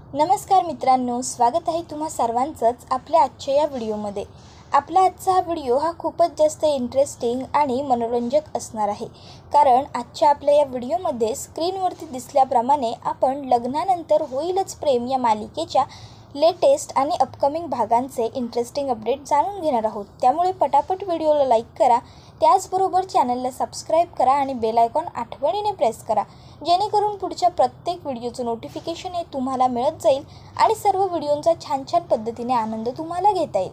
नमस्कार मित्रांनो, स्वागत आहे तुम्हा सर्वांचंच आपल्या आजच्या या व्हिडिओमध्ये। आपला आजचा हा व्हिडिओ हा खूपच जास्त इंटरेस्टिंग आणि मनोरंजक असणार आहे, कारण आजच्या आपल्या या व्हिडिओमध्ये स्क्रीनवरती दिसल्याप्रमाणे आपण लग्नानंतर होईलच प्रेम या मालिकेच्या लेटेस्ट आणि अपकमिंग भागांचे इंटरेस्टिंग अपडेट जाणून घेणार आहोत। त्यामुळे पटापट व्हिडिओला लाईक करा, त्याचबरोबर चॅनलला सबस्क्राईब करा आणि बेल आयकॉन आठवणीने प्रेस करा, जेणेकरून पुढच्या प्रत्येक व्हिडिओचं नोटिफिकेशन हे तुम्हाला मिळत जाईल आणि सर्व व्हिडिओंचा छान छान पद्धतीने आनंद तुम्हाला घेता येईल।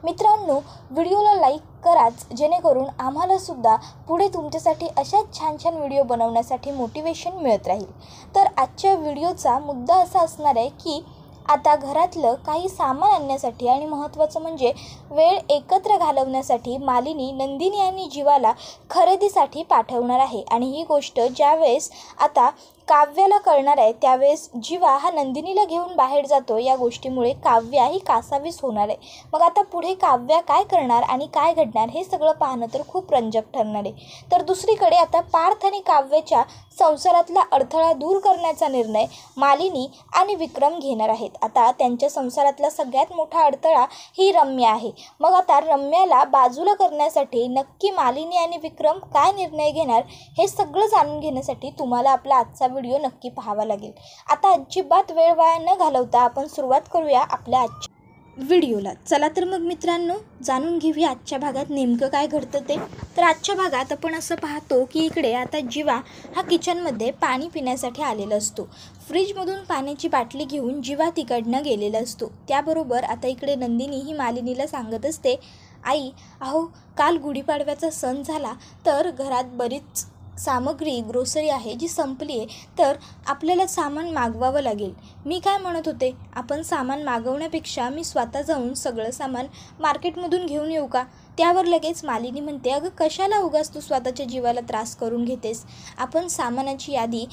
मित्रांनो, व्हिडिओला लाईक कराच, जेणेकरून आम्हालासुद्धा पुढे तुमच्यासाठी अशाच छान छान व्हिडिओ बनवण्यासाठी मोटिवेशन मिळत राहील। तर आजच्या व्हिडिओचा मुद्दा असा असणार आहे की आता घरातलं काही सामान आणण्यासाठी आणि महत्त्वाचं म्हणजे वेळ एकत्र घालवण्यासाठी मालिनी नंदिनी आणि जीवाला खरेदीसाठी पाठवणार आहे। आणि ही गोष्ट ज्यावेळेस आता काव्याला कळणार आहे त्यावेळेस जीवा हा नंदिनीला घेऊन बाहेर जातो। या गोष्टीमुळे काव्या ही कासावीस होणार आहे। मग आता पुढे काव्या काय करणार आणि काय घडणार हे सगळं पाहणं तर खूप रंजक ठरणार आहे। तर दुसरीकडे आता पार्थ आणि काव्याच्या संसारातला अडथळा दूर करण्याचा निर्णय मालिनी आणि विक्रम घेणार आहेत। आता त्यांच्या संसारातला सगळ्यात मोठा अडथळा ही रम्या आहे। मग आता रम्याला बाजूला करण्यासाठी नक्की मालिनी आणि विक्रम काय निर्णय घेणार हे सगळं जाणून घेण्यासाठी तुम्हाला आपला आजचा व्हिडिओ नक्की पाहावा लागेल। आता अजिबात वेळ वाया न घालवता आपण सुरुवात करूया आपल्या आजच्या व्हिडिओला। चला तर मग मित्रांनो, जाणून घेऊया आजच्या भागात नेमकं काय घडतं ते। तर आजच्या भागात आपण असं पाहतो की इकडे आता जीवा हा किचनमध्ये पाणी पिण्यासाठी आलेला असतो। फ्रीजमधून पाण्याची बाटली घेऊन जीवा तिकडनं गेलेला असतो। त्याबरोबर आता इकडे नंदिनी ही मालिनीला सांगत असते, आई अहो काल गुढीपाडव्याचा सण झाला, तर घरात बरीच सामग्री ग्रोसरी आहे जी संपली आहे, तर आपल्याला सामान मागवावं लागेल। मी काय म्हणत होते, आपण सामान मागवण्यापेक्षा मी स्वतः जाऊन सगळं सामान मार्केटमधून घेऊन येऊ का? त्यावर लगेच मालिनी म्हणते, अगं कशाला उगाच तू स्वतःच्या जीवाला त्रास करून घेतेस, आपण सामानाची यादी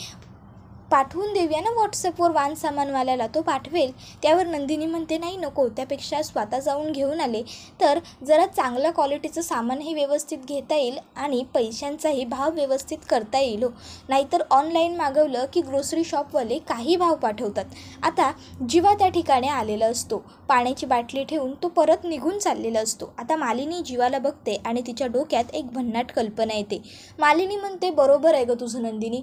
पाठवून देऊया ना व्हॉट्सअपवर, वान सामानवाल्याला तो पाठवेल। त्यावर नंदिनी म्हणते, नाही नको, त्यापेक्षा स्वतः जाऊन घेऊन आले तर जरा चांगल्या क्वालिटीचं सामानही व्यवस्थित घेता येईल आणि पैशांचाही भाव व्यवस्थित करता येईल हो, नाहीतर ऑनलाईन मागवलं की ग्रोसरी शॉपवाले काही भाव पाठवतात। आता जीवा त्या ठिकाणी आलेला असतो, पाण्याची बाटली ठेवून तो परत निघून चाललेला असतो। आता मालिनी जीवाला बघते आणि तिच्या डोक्यात एक भन्नाट कल्पना येते। मालिनी म्हणते, बरोबर आहे गं तुझं नंदिनी,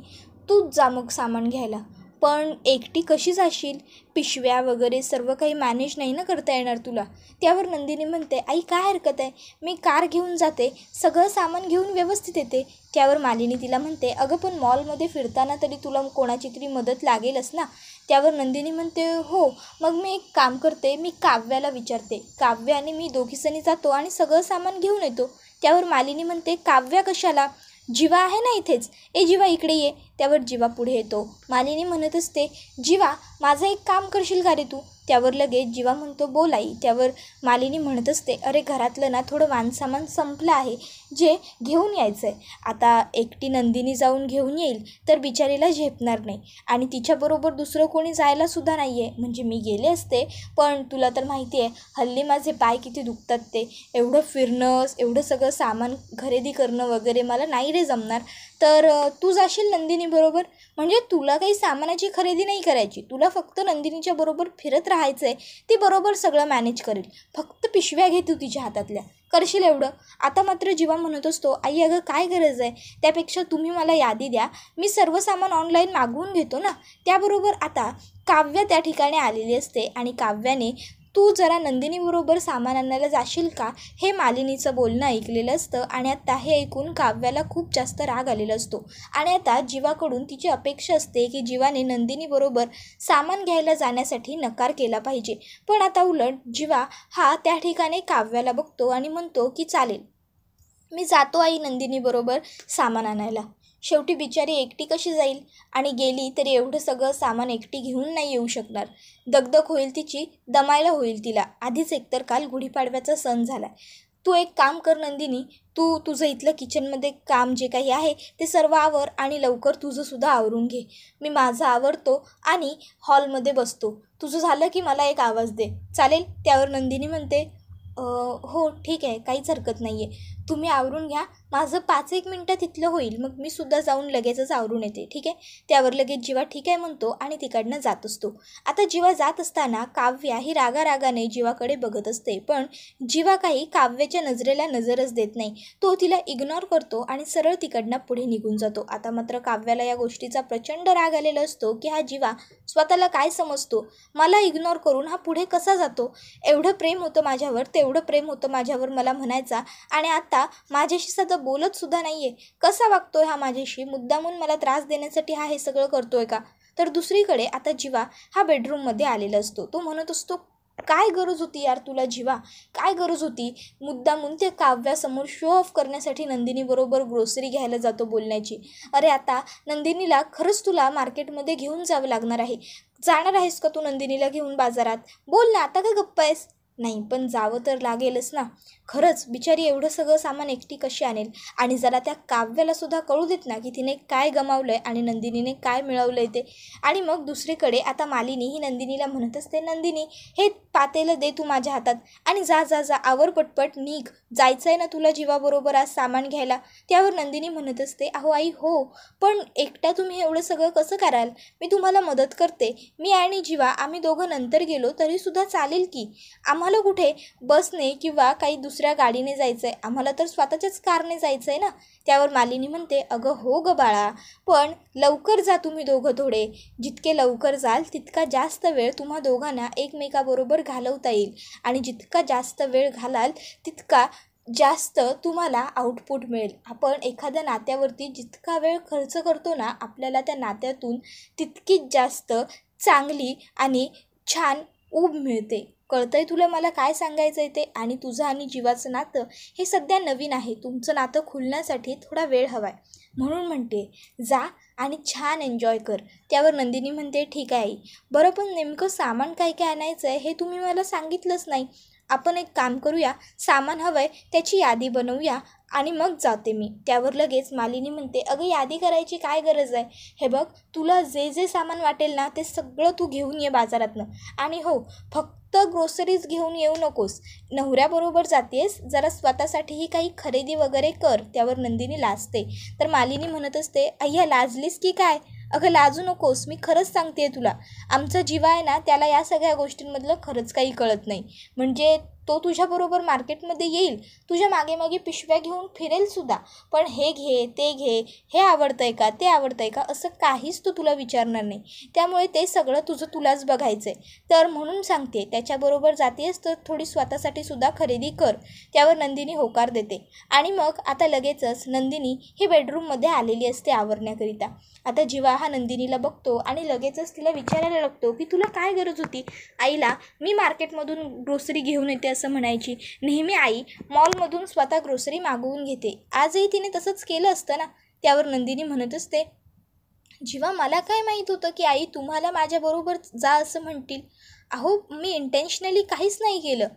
तूच जा मग सामान घ्यायला, पण एकटी कशी जाशील? पिशव्या वगैरे सर्व काही मॅनेज नाही ना करता येणार तुला। त्यावर नंदिनी म्हणते, आई काय हरकत आहे, मी कार घेऊन जाते, सगळं सामान घेऊन व्यवस्थित येते। त्यावर मालिनी तिला म्हणते, अगं पण मॉलमध्ये फिरताना तरी तुला कोणाची तरी मदत लागेलच ना। त्यावर नंदिनी म्हणते, हो मग मी एक काम करते, मी काव्याला विचारते, काव्या आणि मी दोघीजणी जातो आणि सगळं सामान घेऊन येतो। त्यावर मालिनी म्हणते, काव्या कशाला, जीवा आहे ना इथेच, ए जीवा इकडे ये। त्यावर जीवा पुढे येतो। मालिनी म्हणत असते, जीवा माझं एक काम करशील का रे तू? त्यावर लगेच जीवा म्हणतो, बोल आई। त्यावर मालिनी म्हणत असते, अरे घरातलं ना थोडं वानसामान संपलं आहे, जे घेऊन यायचं आहे। आता एकटी नंदिनी जाऊन घेऊन येईल तर बिचारीला झेपणार नाही आणि तिच्याबरोबर दुसरं कोणी जायलासुद्धा नाही आहे, म्हणजे मी गेले असते, पण तुला तर माहिती आहे हल्ली माझे पाय किती दुखतात, ते एवढं फिरणं, एवढं सगळं सामान खरेदी करणं वगैरे मला नाही रे जमणार, तर तू जाशील नंदिनी बरोबर? म्हणजे तुला काही सामानाची खरेदी नाही करायची, तुला फक्त नंदिनीच्या बरोबर फिरत राहायचं आहे, ती बरोबर सगळं मॅनेज करेल, फक्त पिशव्या घे तू तिच्या हातातल्या, करशील एवढं? आता मात्र जीवा म्हणत असतो, आई अगं काय गरज आहे, त्यापेक्षा तुम्ही मला यादी द्या, मी सर्व सामान ऑनलाईन मागवून घेतो ना। त्याबरोबर आता काव्या त्या ठिकाणी आलेली असते आणि काव्याने तू जरा नंदिनीबरोबर सामान आणायला जाशील का हे मालिनीचं बोलणं ऐकलेलं असतं आणि आता हे ऐकून काव्याला खूप जास्त राग आलेला असतो आणि आता जीवाकडून तिची अपेक्षा असते की जीवाने नंदिनीबरोबर सामान घ्यायला जाण्यासाठी नकार केला पाहिजे। पण आता उलट जीवा हा त्या ठिकाणी काव्याला बघतो आणि म्हणतो की चालेल, मी जातो आई नंदिनीबरोबर सामान आणायला, शेवटी बिचारी एकटी कशी जाईल आणि गेली तरी एवढं सगळं सामान एकटी घेऊन नाही येऊ शकणार, दगदग होईल तिची, दमायला होईल तिला। आधीच एकतर काल गुढीपाडव्याचा सण झाला आहे, तू एक काम कर नंदिनी, तू तुझं इथलं किचनमध्ये काम जे काही आहे ते सर्व आवर आणि लवकर तुझंसुद्धा आवरून घे, मी माझं आवरतो आणि हॉलमध्ये बसतो, तुझं झालं की मला एक आवाज दे, चालेल? त्यावर नंदिनी म्हणते, हो ठीक आहे, काहीच हरकत नाही आहे, तुम्ही आवरून घ्या, माझं 5-1 मिनटं तिथलं होईल, मग मी सुद्धा जाऊन लगेचच आवरून येते, ठीक आहे. त्यावर लगेच जीवा ठीक आहे म्हणतो आणि तिकडनं जात असतो. आता जीवा जात असताना काव्या ही रागारागाने जीवाकडे बघत असते, पण जीवा काही काव्याच्या नजरेला नजरच देत नाही. तो तिला इग्नोर करतो आणि सरळ तिकडनं पुढे निघून जातो. आता मात्र काव्याला या गोष्टीचा प्रचंड राग आलेला असतो की हा जीवा स्वतःला काय समजतो, मला इग्नोर करून हा पुढे कसा जातो. एवढं प्रेम होतं माझ्यावर, तेवढं प्रेम होतं माझ्यावर मला म्हणायचा, आणि आता माझ्याशी साधं बोलत सुद्धा नाहीये. कसा वागतोय हा माझ्याशी, मुद्दामून मला त्रास देण्यासाठी हा हे सगळं करतोय का. तर दुसरीकडे आता जीवा हा बेडरूममध्ये आलेला असतो. तो म्हणत असतो, काय गरज होती यार तुला जीवा, काय गरज होती मुद्दामून ते काव्यासमोर शो ऑफ करण्यासाठी नंदिनीबरोबर ग्रोसरी घ्यायला जातो बोलण्याची. अरे आता नंदिनीला खरंच तुला मार्केटमध्ये घेऊन जावं लागणार आहे. जाणार आहेस का तू नंदिनीला घेऊन बाजारात? बोल ना, आता का गप्प आहेस? नाही, पण जावं तर लागेलच ना. खरंच बिचारी एवढं सगळं सामान एकटी कशी आणेल. आणि जरा त्या काव्याला सुद्धा कळू देत ना की तिने काय गमावलं आहे आणि नंदिनीने काय मिळवलं आहे ते. आणि मग दुसरीकडे आता मालिनी ही नंदिनीला म्हणत असते, नंदिनी हे पातेलं दे तू माझ्या हातात आणि जा जा जा, आवर पटपट, निघ, जायचं आहे ना तुला जीवाबरोबर आज सामान घ्यायला. त्यावर नंदिनी म्हणत असते, अहो आई हो, पण एकट्या तुम्ही एवढं सगळं कसं कराल, मी तुम्हाला मदत करते. मी आणि जीवा आम्ही दोघं नंतर गेलो तरीसुद्धा चालेल की. आम्हाला कुठे बसने किंवा काही दुसऱ्या गाडीने जायचं आहे, आम्हाला तर स्वतःच्याच कारने जायचं आहे ना. त्यावर मालिनी म्हणते, अगं हो ग बाळा, पण लवकर जा तुम्ही दोघं थोडे. जितके लवकर जाल तितका जास्त वेळ तुम्हा दोघांना एकमेकाबरोबर घालवता येईल आणि जितका जास्त वेळ घालाल तितका जास्त तुम्हाला आउटपुट मिळेल. आपण एखाद्या नात्यावरती जितका वेळ खर्च करतो ना, आपल्याला त्या नात्यातून तितकीच जास्त चांगली आणि छान ऊब मिळते. कळतंय तुला मला काय सांगायचं आहे ते. आणि तुझं आणि जीवाचं नातं हे सध्या नवीन आहे, तुमचं नातं खुलण्यासाठी थोडा वेळ हवा आहे. म्हणून म्हणते जा आणि छान एन्जॉय कर. त्यावर नंदिनी म्हणते, ठीक आहे आई. बरं, पण नेमकं सामान काय काय आणायचं आहे हे तुम्ही मला सांगितलंच नाही. आपण एक काम करूया, सामान हवं आहे त्याची यादी बनवूया आणि मग जाते मी. त्यावर लगेच मालिनी म्हणते, अगं यादी करायची काय गरज आहे. हे बघ, तुला जे जे सामान वाटेल ना ते सगळं तू घेऊन ये बाजारातनं. आणि हो, फक्त ग्रोसरीज घेऊन येऊ नकोस, नवऱ्याबरोबर जातेस, जरा स्वतःसाठीही काही खरेदी वगैरे कर. त्यावर नंदिनी लाजते. तर मालिनी म्हणत असते, अय्या लाजलीस की काय. अगं लाजू नकोस, मी खरंच सांगते तुला. आमचा जीवा आहे ना, त्याला या सगळ्या गोष्टींमधलं खरंच काही कळत नाही. म्हणजे तो तुझ्याबरोबर मार्केटमध्ये येईल, तुझ्या मागे मागे पिशव्या घेऊन फिरेलसुद्धा, पण हे घे ते घे, हे आवडतं आहे का ते आवडतं आहे का, असं काहीच तो तुला विचारणार नाही. त्यामुळे ते सगळं तुझं तुलाच बघायचं आहे. तर म्हणून सांगते, त्याच्याबरोबर जातेस तर थोडी स्वतःसाठी सुद्धा खरेदी कर. त्यावर नंदिनी होकार देते. आणि मग आता लगेचच नंदिनी ही बेडरूममध्ये आलेली असते आवरण्याकरिता. आता जीवा हा नंदिनीला बघतो आणि लगेचच तिला विचारायला लागतो की तुला काय गरज होती आईला मी मार्केटमधून ग्रोसरी घेऊन येते असं म्हणायची. नेहमी आई मॉलमधून स्वतः ग्रोसरी मागवून घेते, आजही तिने तसंच केलं असतं ना. त्यावर नंदिनी म्हणत असते, जीवा मला काय माहीत होतं की आई तुम्हाला माझ्याबरोबर जा असं म्हणतील. अहो मी इंटेन्शनली काहीच नाही केलं.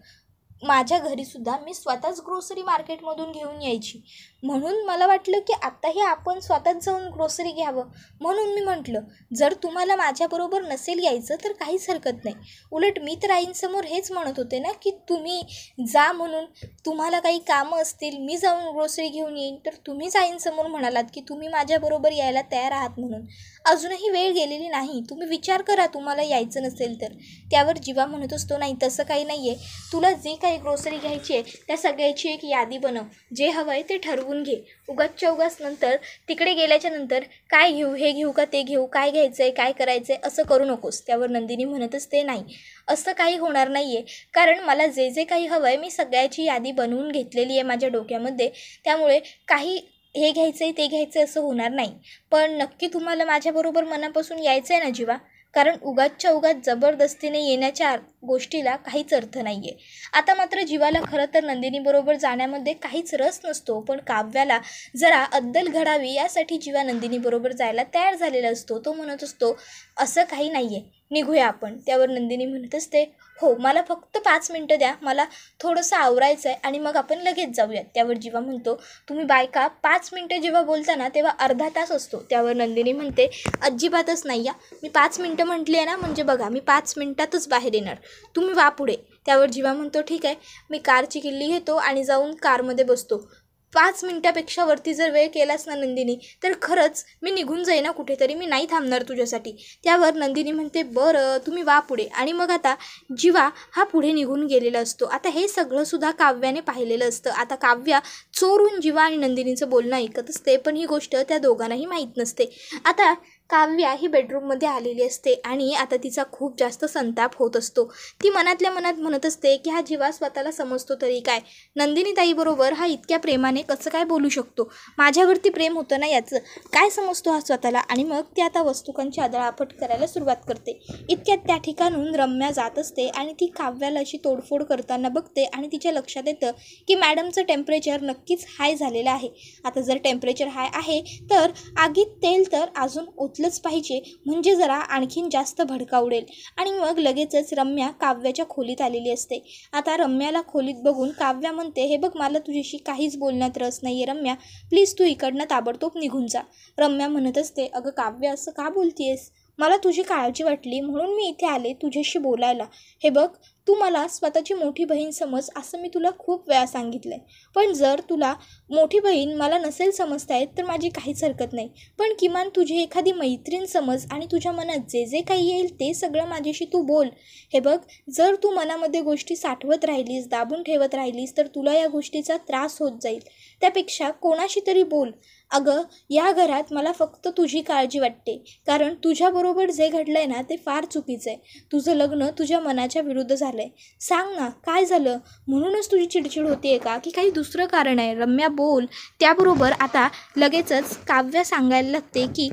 माझ्या घरीसुद्धा मी स्वतःच ग्रोसरी मार्केटमधून घेऊन यायची, म्हणून मला वाटलं की आत्ताही आपण स्वतःच जाऊन ग्रोसरी घ्यावं. म्हणून मी म्हटलं जर तुम्हाला माझ्याबरोबर नसेल यायचं तर काहीच हरकत नाही. उलट मी तर आईंसमोर हेच म्हणत होते ना की तुम्ही जा म्हणून, तुम्हाला काही कामं असतील मी जाऊन ग्रोसरी घेऊन येईन, तर तुम्हीच आईंसमोर म्हणालात की तुम्ही माझ्याबरोबर यायला तयार आहात म्हणून. अजूनही वेळ गेलेली नाही, तुम्ही विचार करा तुम्हाला यायचं नसेल तर. त्यावर जीवा म्हणत असतो, नाही तसं काही नाही आहे, तुला जे काही ग्रोसरी घ्यायची आहे त्या सगळ्याची एक यादी बनव, जे हवं आहे ते ठरवून घे. उगाचच्या उगाच नंतर तिकडे गेल्याच्या नंतर काय घेऊ, हे घेऊ का ते घेऊ, काय घ्यायचं आहे काय करायचं आहे असं करू नकोस. त्यावर नंदिनी म्हणत असते, नाही असं काही होणार नाही आहे, कारण मला जे जे काही हवं आहे मी सगळ्याची यादी बनवून घेतलेली आहे माझ्या डोक्यामध्ये, त्यामुळे काही हे घ्यायचं आहे ते घ्यायचं असं होणार नाही. पण नक्की तुम्हाला माझ्याबरोबर मनापासून यायचं आहे ना जीवा, कारण उगाचच्या उगाच जबरदस्तीने येण्याच्या गोष्टीला काहीच अर्थ नाही आहे. आता मात्र जीवाला खरं तर नंदिनीबरोबर जाण्यामध्ये काहीच रस नसतो, पण काव्याला जरा अद्दल घडावी यासाठी जीवा नंदिनीबरोबर जायला तयार झालेला असतो. तो म्हणत असतो, असं काही नाही आहे, निघूया आपण. त्यावर नंदिनी म्हणत असते, हो मला फक्त 5 मिनटं द्या, मला थोडंसं आवरायचं आहे आणि मग आपण लगेच जाऊयात. त्यावर जीवा म्हणतो, तुम्ही बायका 5 मिनटं जेव्हा बोलता ना तेव्हा अर्धा तास असतो. त्यावर नंदिनी म्हणते, अजिबातच नाही या, मी 5 मिनटं म्हटली आहे ना, म्हणजे बघा मी 5 मिनटातच बाहेर येणार, तुम्ही वा पुढे. त्यावर जीवा म्हणतो, ठीक आहे, मी कारची किल्ली घेतो आणि जाऊन कारमध्ये बसतो. 5 मिनिटापेक्षा वरती जर वेळ केलास ना नंदिनी, तर खरंच मी निघून जाईन ना कुठेतरी, मी नाही थांबणार तुझ्यासाठी. त्यावर नंदिनी म्हणते, बरं तुम्ही वा पुढे. आणि मग आता जीवा हा पुढे निघून गेलेला असतो. आता हे सगळं सुद्धा काव्याने पाहिलेलं असतं. आता काव्या चोरून जीवा आणि नंदिनीचं बोलणं ऐकत असते, पण ही गोष्ट त्या दोघांनाही माहीत नसते. आता काव्या ही बेडरूममध्ये आलेली असते आणि आता तिचा खूप जास्त संताप होत असतो. ती मनातल्या मनात म्हणत असते की हा जीवा स्वतःला समजतो तरी काय, नंदिनी ताईबरोबर हा इतक्या प्रेमाने कसं काय बोलू शकतो, माझ्यावरती प्रेम होतं ना याचं, काय समजतो हा स्वतःला. आणि मग ती आता वस्तुकांची आदळआपट करायला सुरुवात करते. इतक्यात त्या ठिकाणून रम्या जात असते आणि ती काव्याला अशी तोडफोड करताना बघते आणि तिच्या लक्षात येतं की मॅडमचं टेम्परेचर नक्कीच हाय झालेलं आहे. आता जर टेम्परेचर हाय आहे तर आगीत तेल तर अजून ओतलंच पाहिजे, म्हणजे जरा आणखीन जास्त भडका उडेल. आणि मग लगेचच रम्या काव्याच्या खोलीत आलेली असते. आता रम्याला खोलीत बघून काव्या म्हणते, हे बघ मला तुझ्याशी काहीच बोलण्यात रस नाही आहे रम्या, प्लीज तू इकडनं ताबडतोब निघून जा. रम्या म्हणत असते, अगं काव्या असं का बोलतीयेस, मला तुझी काळजी वाटली म्हणून मी इथे आले तुझ्याशी बोलायला. हे बघ तू मला स्वतःची मोठी बहीण समज असं मी तुला खूप वेळा सांगितलं आहे, पण जर तुला मोठी बहीण मला नसेल समजता येत तर माझी काहीच हरकत नाही, पण किमान तुझी एखादी मैत्रीण समज आणि तुझ्या मनात जे जे काही येईल ते सगळं माझ्याशी तू बोल. हे बघ जर तू मनामध्ये गोष्टी साठवत राहिलीस, दाबून ठेवत राहिलीस तर तुला या गोष्टीचा त्रास होत जाईल. त्यापेक्षा कोणाशी तरी बोल. अगं या घरात मला फक्त तुझी काळजी वाटते, कारण तुझ्याबरोबर जे घडलं आहे ना ते फार चुकीचं आहे. तुझं लग्न तुझ्या मनाच्या विरुद्ध झालं आहे. सांग ना काय झालं, म्हणूनच तुझी चिडचिड होते आहे का की काही दुसरं कारण आहे. रम्या बोल. त्याबरोबर आता लगेचच काव्या सांगायला लागते की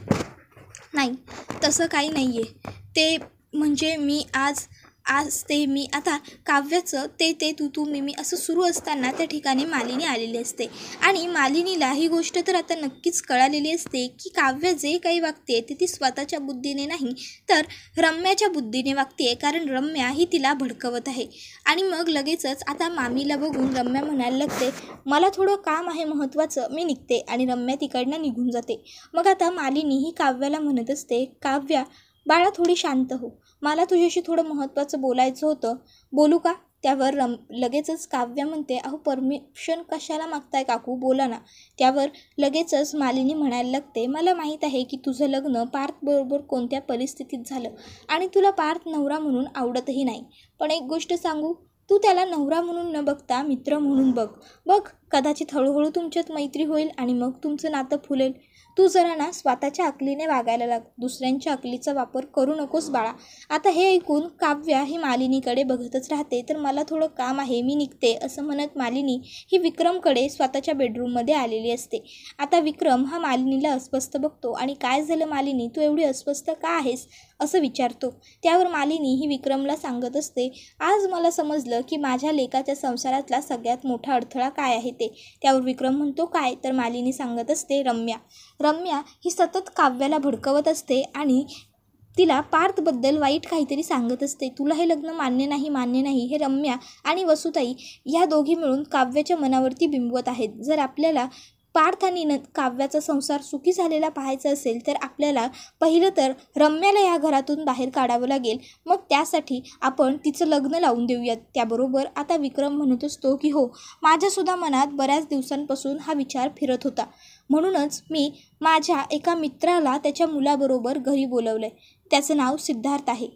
नाही तसं काही नाही आहे, ते म्हणजे मी आज ते मी आता काव्याचं ते तू मी असं सुरू असताना त्या ठिकाणी मालिनी आलेली असते. आणि मालिनीला ही गोष्ट तर आता नक्कीच कळालेली असते की काव्य जे काही वागते ते ती स्वतःच्या बुद्धीने नाही तर रम्याच्या बुद्धीने वागते, कारण रम्या ही तिला भडकवत आहे. आणि मग लगेचच आता मामीला बघून रम्या म्हणायला लागते, मला थोडं काम आहे महत्त्वाचं, मी निघते. आणि रम्या तिकडनं निघून जाते. मग आता मालिनी ही काव्याला म्हणत असते, काव्या बाळा थोडी शांत हो, मला तुझ्याशी थोडं महत्त्वाचं बोलायचं होतं, बोलू का. त्यावर लगेचच काव्य म्हणते, अहो परमिशन कशाला मागताय काकू, बोला ना. त्यावर लगेचच मालिनी म्हणायला लागते, मला माहीत आहे की तुझं लग्न पार्थबरोबर कोणत्या परिस्थितीत झालं आणि तुला पार्थ नवरा म्हणून आवडतही नाही, पण एक गोष्ट सांगू, तू त्याला नवरा म्हणून न बघता मित्र म्हणून बघ कदाचित हळूहळू तुमच्यात मैत्री होईल आणि मग तुमचं नातं फुलेल. तू जरा ना स्वतःच्या अकलीने वागायला लाग, दुसऱ्यांच्या अकलीचा वापर करू नकोस बाळा. आता हे ऐकून काव्या ही मालिनीकडे बघतच राहते. तर मला थोडं काम आहे मी निघते असं म्हणत मालिनी ही विक्रमकडे स्वतःच्या बेडरूममध्ये आलेली असते. आता विक्रम हा मालिनीला अस्वस्थ बघतो आणि काय झालं मालिनी, तू एवढी अस्वस्थ का आहेस असं विचारतो. त्यावर मालिनी ही विक्रमला सांगत असते, आज मला समजलं की माझ्या लेकाच्या संसारातला सगळ्यात मोठा अडथळा काय आहे ते. त्यावर विक्रम म्हणतो काय, तर मालिनी सांगत असते, रम्या ही सतत काव्याला भडकवत असते आणि तिला पार्थबद्दल वाईट काहीतरी सांगत असते. तुला हे लग्न मान्य नाही हे रम्या आणि वसुताई या दोघी मिळून काव्याच्या मनावरती बिंबवत आहेत. जर आपल्याला पार्थ आणि काव्याचा संसार सुखी झालेला पाहायचा असेल तर आपल्याला पहिलं तर रम्याला या घरातून बाहेर काढावं लागेल, मग त्यासाठी आपण तिचं लग्न लावून देऊयात. त्याबरोबर आता विक्रम म्हणत असतो की हो, माझ्यासुद्धा मनात बऱ्याच दिवसांपासून हा विचार फिरत होता, म्हणूनच मी माझ्या एका मित्राला त्याच्या मुलाबरोबर घरी बोलवलं आहे. त्याचं नाव सिद्धार्थ आहे.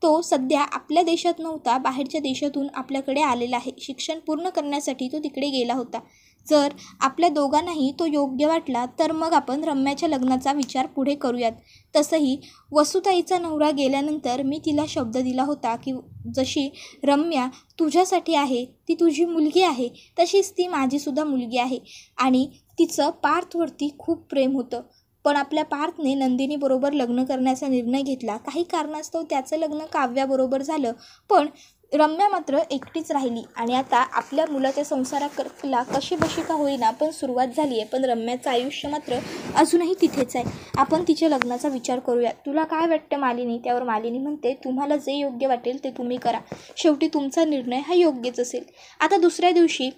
तो सध्या आपल्या देशात नव्हता, बाहेरच्या देशातून आपल्याकडे आलेला आहे. शिक्षण पूर्ण करण्यासाठी तो तिकडे गेला होता. जर आपल्या दोघांनाही तो योग्य वाटला तर मग आपण रम्याच्या लग्नाचा विचार पुढे करूयात. तसंही वसुताईचा नवरा गेल्यानंतर मी तिला शब्द दिला होता की जशी रम्या तुझ्यासाठी आहे, ती तुझी मुलगी आहे, तशीच ती माझीसुद्धा मुलगी आहे. आणि तिचं पार्थवरती खूप प्रेम होतं, पण आपल्या पार्थने नंदिनीबरोबर लग्न करण्याचा निर्णय घेतला. काही कारणास्तव त्याचं लग्न काव्याबरोबर झालं, पण रम्या मात्र एकटीच राहिली. आणि आता आपल्या मुलाच्या संसाराला कशी बशी का होईना पण सुरुवात झाली आहे, पण रम्याचं आयुष्य मात्र अजूनही तिथेच आहे. आपण तिच्या लग्नाचा विचार करूया, तुला काय वाटतं मालिनी. त्यावर मालिनी म्हणते, तुम्हाला जे योग्य वाटेल ते तुम्ही करा, शेवटी तुमचा निर्णय हा योग्यच असेल. आता दुसऱ्या दिवशी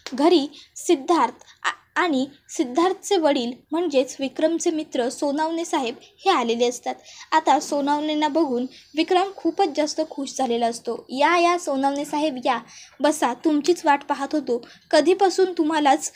घरी सिद्धार्थ आणि सिद्धार्थचे वडील म्हणजेच विक्रमचे मित्र सोनावणे साहेब हे आलेले असतात. आता सोनावणेंना बघून विक्रम खूपच जास्त खुश झालेला असतो. या सोनावणे साहेब या, बसा, तुमचीच वाट पाहत होतो, कधीपासून तुम्हालाच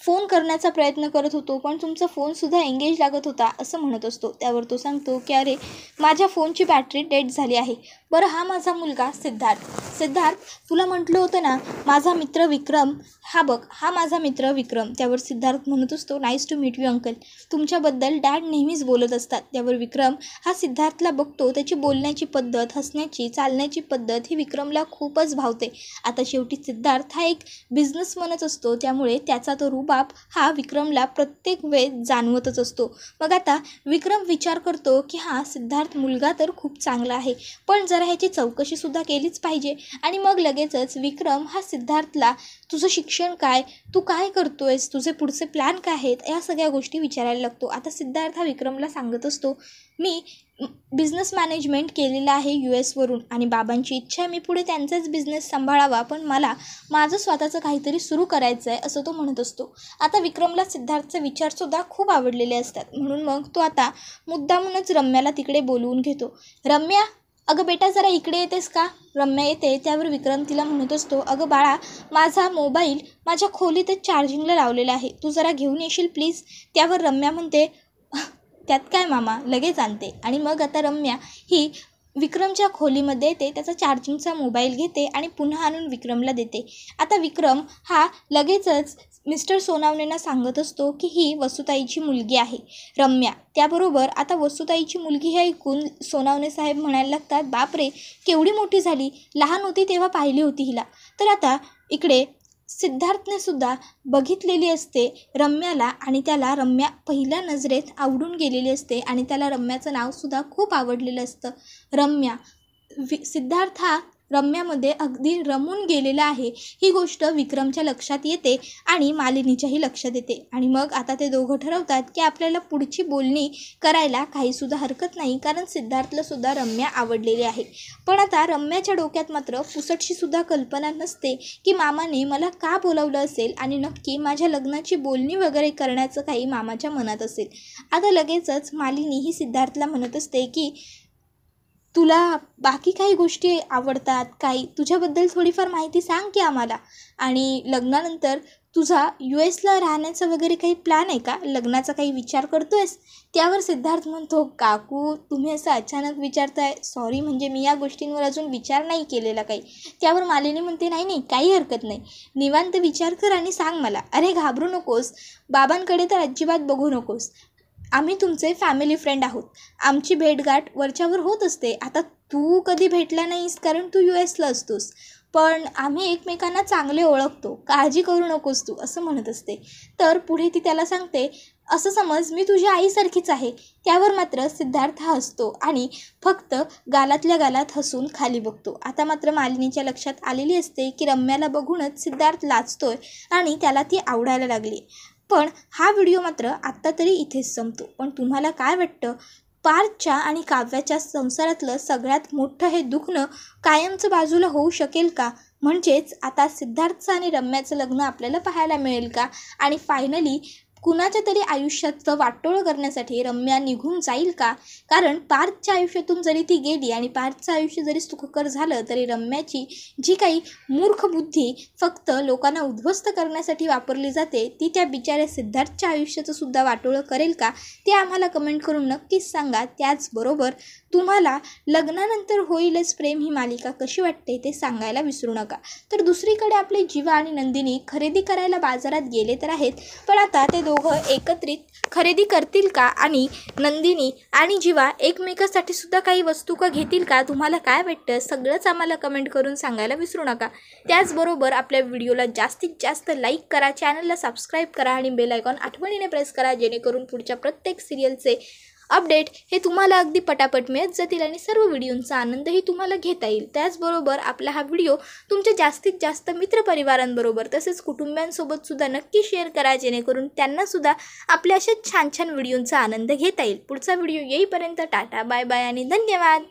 फोन करण्याचा प्रयत्न करत होतो पण तुमचा फोनसुद्धा एंगेज लागत होता असं म्हणत असतो. त्यावर तो सांगतो की अरे माझ्या फोनची बॅटरी डेड झाली आहे. बरं हा माझा मुलगा सिद्धार्थ तुला म्हटलं होतं ना माझा मित्र विक्रम, हा बघ हा माझा मित्र विक्रम. त्यावर सिद्धार्थ म्हणत असतो nice to meet you uncle, तुमच्याबद्दल डॅड नेहमीच बोलत असतात. त्यावर विक्रम हा सिद्धार्थला बघतो, त्याची बोलण्याची पद्धत, हसण्याची, चालण्याची पद्धत ही विक्रमला खूपच भावते. आता शेवटी सिद्धार्थ हा एक बिझनेसमनच असतो, त्यामुळे त्याचा तो रुबाब हा विक्रमला प्रत्येक वेळ जाणवतच असतो. मग आता विक्रम विचार करतो की हा सिद्धार्थ मुलगा तर खूप चांगला आहे पण जरा ह्याची चौकशीसुद्धा केलीच पाहिजे. आणि मग लगेचच विक्रम हा सिद्धार्थला तुझं शिक्षण काय, तू काय करतोयस, तुझे पुढचे प्लॅन काय आहेत, या सगळ्या गोष्टी विचारायला लागतो. आता सिद्धार्थ हा विक्रमला सांगत असतो मी बिझनेस मॅनेजमेंट केलेलं आहे US वरून आणि बाबांची इच्छा आहे मी पुढे त्यांचाच बिझनेस सांभाळावा पण मला माझं स्वतःचं काहीतरी सुरू करायचं आहे असं तो म्हणत असतो. आता विक्रमला सिद्धार्थचे विचारसुद्धा खूप आवडलेले असतात म्हणून मग तो आता मुद्दामूनच रम्याला तिकडे बोलवून घेतो. रम्या अगं बेटा जरा इकडे येतेस का. रम्या येते. त्यावर विक्रम तिला म्हणत असतो अगं बाळा माझा मोबाईल माझ्या खोलीतच चार्जिंगला लावलेला आहे, तू जरा घेऊन येशील प्लीज. त्यावर रम्या म्हणते त्यात काय मामा लगेच आणते. आणि मग आता रम्या ही विक्रमच्या खोलीमध्ये येते, त्याचा चार्जिंगचा मोबाईल घेते आणि पुन्हा आणून विक्रमला देते. आता विक्रम हा लगेचच मिस्टर सोनावणेंना सांगत असतो की ही वसुताईची मुलगी आहे रम्या. त्याबरोबर आता वसुताईची मुलगी हे ऐकून सोनावणे साहेब म्हणायला लागतात बापरे केवढी मोठी झाली, लहान होती तेव्हा पाहिली होती हिला. तर आता इकडे सिद्धार्थने सुद्धा बघितलेली असते रम्याला आणि त्याला रम्या पहिल्या नजरेत आवडून गेलेली असते आणि त्याला रम्याचं नावसुद्धा खूप आवडलेलं असतं रम्या. सिद्धार्थ हा रम्यामध्ये अगदी रमून गेलेला आहे ही गोष्ट विक्रमच्या लक्षात येते आणि मालिनीच्याही लक्षात येते. आणि मग आता ते दोघं ठरवतात की आपल्याला पुढची बोलणी करायला काहीसुद्धा हरकत नाही कारण सिद्धार्थला सुद्धा रम्या आवडलेली आहे. पण आता रम्याच्या डोक्यात मात्र पुसटशीसुद्धा कल्पना नसते की मामाने मला का बोलावलं असेल आणि नक्की माझ्या लग्नाची बोलणी वगैरे करण्याचं काही मामाच्या मनात असेल. आता लगेचच मालिनी ही सिद्धार्थला म्हणत असते की तुला बाकी काही गोष्टी आवडतात, काही तुझ्याबद्दल थोडीफार माहिती सांग की आम्हाला. आणि लग्नानंतर तुझा USला राहण्याचा वगैरे काही प्लॅन आहे का, लग्नाचा काही विचार करतोयस. त्यावर सिद्धार्थ म्हणतो काकू तुम्ही असं अचानक विचारताय, सॉरी म्हणजे मी या गोष्टींवर अजून विचार नाही केलेला काही. त्यावर मालिनी म्हणते नाही काही हरकत नाही, निवांत विचार कर आणि सांग मला. अरे घाबरू नकोस, बाबांकडे तर अजिबात बघू नकोस, आम्ही तुमचे फॅमिली फ्रेंड आहोत, आमची भेटगाठ वरच्यावर होत असते. आता तू कधी भेटला नाहीस कारण तू USला असतोस पण आम्ही एकमेकांना चांगले ओळखतो, काळजी करू नकोस तू असं म्हणत असते. तर पुढे ती त्याला सांगते असं समज मी तुझ्या आईसारखीच आहे. त्यावर मात्र सिद्धार्थ हसतो आणि फक्त गालातल्या गालात हसून खाली बघतो. आता मात्र मालिनीच्या लक्षात आलेली असते की रम्याला बघूनच सिद्धार्थ लाजतोय आणि त्याला ती आवडायला लागली. पण हा व्हिडिओ मात्र आत्ता तरी इथेच संपतो. पण तुम्हाला काय वाटतं, पार्थच्या आणि काव्याच्या संसारातलं सगळ्यात मोठं हे दुखणं कायमचं बाजूला होऊ शकेल का, म्हणजेच आता सिद्धार्थचं आणि रम्याचं लग्न आपल्याला पाहायला मिळेल का आणि फायनली कुणाच्या तरी आयुष्याचं वाटोळं करण्यासाठी रम्या निघून जाईल का. कारण पार्थच्या आयुष्यातून जरी ती गेली आणि पार्थचं आयुष्य जरी सुखकर झालं तरी रम्याची जी काही मूर्ख बुद्धी फक्त लोकांना उद्ध्वस्त करण्यासाठी वापरली जाते ती त्या बिचाऱ्या सिद्धार्थच्या आयुष्याचं सुद्धा वाटोळं करेल का, ते आम्हाला कमेंट करून नक्कीच सांगा. त्याचबरोबर तुम्हाला लग्नानंतर होईलच प्रेम ही मालिका कशी वाटते ते सांगायला विसरू नका. तर दुसरीकडे आपले जीवा आणि नंदिनी खरेदी करायला बाजारात गेले तर आहेत पण आता ते दोघं एकत्रित खरेदी करतील का आणि नंदिनी आणि जीवा एकमेकासाठी सुद्धा काही वस्तू का घेतील का, तुम्हाला काय वाटतं सगळंच आम्हाला कमेंट करून सांगायला विसरू नका. त्याचबरोबर आपल्या व्हिडिओला जास्तीत जास्त लाईक करा, चॅनलला सबस्क्राईब करा आणि बेल आयकॉन आठवणीने प्रेस करा जेणेकरून पुढच्या प्रत्येक सिरियलचे अपडेट हे तुम्हाला अगदी पटापट मिळत जातील आणि सर्व व्हिडिओंचा आनंदही तुम्हाला घेता येईल. त्याचबरोबर आपला हा व्हिडिओ तुमच्या जास्तीत जास्त मित्रपरिवारांबरोबर तसेच कुटुंबियांसोबत सुद्धा नक्की शेअर करा जेणेकरून त्यांनासुद्धा आपल्या अशा छान छान व्हिडिओंचा आनंद घेता येईल. पुढचा व्हिडिओ येईपर्यंत टाटा बाय बाय आणि धन्यवाद.